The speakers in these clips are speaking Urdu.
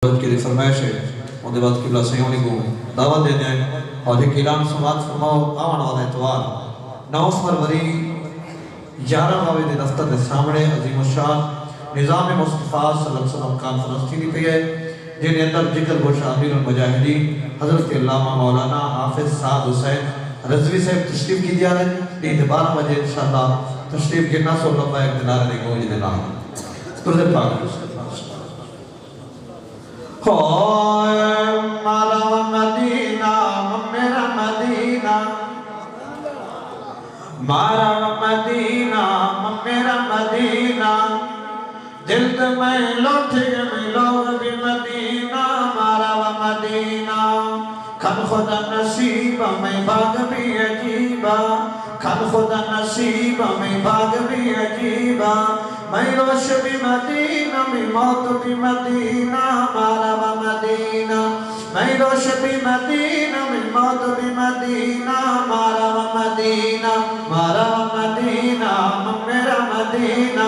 کی فرمائش ہے ان کے بعد قبلہ سیونی کو دعوت دے دیں اور ایک اعلان سماعت فرماؤ آوان والا اتوار 9 فروری 11 بجے دفتر کے سامنے عظیم الشان نظام مصطفیٰ صلی اللہ علیہ وسلم کانفرنس تھی پئی ہے جن اندر ذکر گوش امیر المجاہدین حضرت علامہ مولانا حافظ سعد حسین رضوی صاحب تشریف کی دیا ہے 12 بجے انشاءاللہ تشریف کے ناس و لبا ایک دنار نے گوج دینا ترد پاک مارا مدینہ میرا مدینہ مارا مدینہ میرا مدینہ جلد میں لوٹ گئے لوگ بھی مدینہ مارا مدینہ کھن خدا نصیب میں بھاگ بھی عجیبہ کھن خدا نصیب میں بھاگ بھی عجیبہ میں روش بھی مدینہ میں موت بھی مدینہ مارا مدینہ میں روش بھی مدینہ میں موت بھی مدینہ مارا مدینہ میرا مدینہ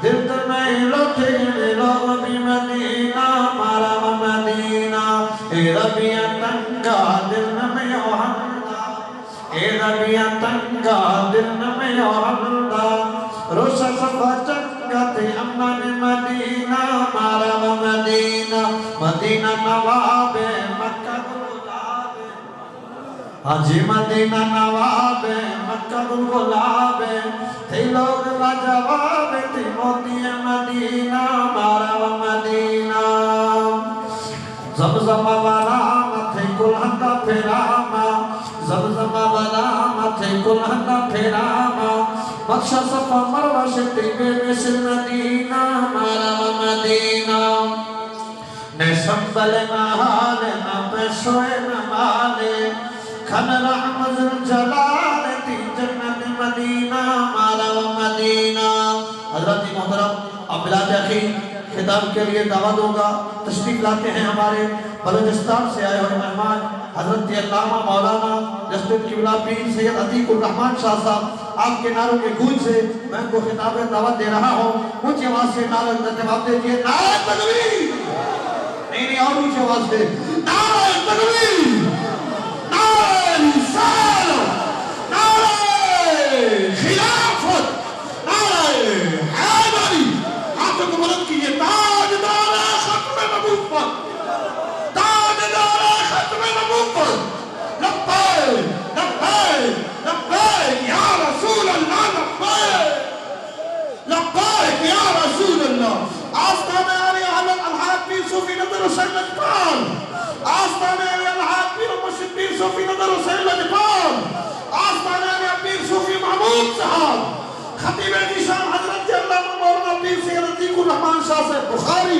دل میں لوٹ گئے لوگ بھی مدینہ مارا مدینہ اے ربیع تنگا دل میں اوہندا اے ربیع تنگا دل میں اوہندا روشا صفا چنگت امن مدینہ مارا مدینہ مدینہ نواب مکہ گلاب حجی مدینہ نواب مکہ گلاب تھی لوگ لاجواب تھی موتی مدینہ مارا مدینہ زمزم والا متھے کلہندا پھراما زمزم والا متھے کلہندا پھراما بخشا صفا مروہ شتی بے مصر مدینہ مارا مدینہ نے سنبل محال نہ پیشوئے نہ مالے کھن رحمت جلال تی جنت مدینہ مارا مدینہ حضرت محترم اب بلاد اخی خطاب کے لیے دعوت ہوگا تشریف لاتے ہیں ہمارے بلوچستان سے آئے ہوئے مہمان حضرت علامہ مولانا جسٹر قبلہ پیر سید عتیق الرحمن شاہ صاحب آپ کے نعروں کے گونج سے میں ان کو خطاب دعوت دے رہا ہوں اونچی آواز سے نعرہ جواب دیجیے نعرہ تکبیر نہیں اور اونچی آواز سے نعرہ تکبیر نعرہ رسالت نعرہ خلافت نعرہ حیدری ہاتھوں کو بلند کیجئے تاجدار ختم نبوت تاجدار ختم نبوت لبیک لبیک لبیک یا رسول اللہ لبیک لبیک یا رسول اللہ آستانِ علی حضرت الحاج پیر صوفی نظر حسین لجپال آستانِ علی الحاج پیر مرشد پیر صوفی نظر حسین لجپال آستانِ علی پیر صوفی محمود صاحب خطیب ذیشان حضرت علامہ مولانا پیر سید عتیق الرحمن شاہ سے بخاری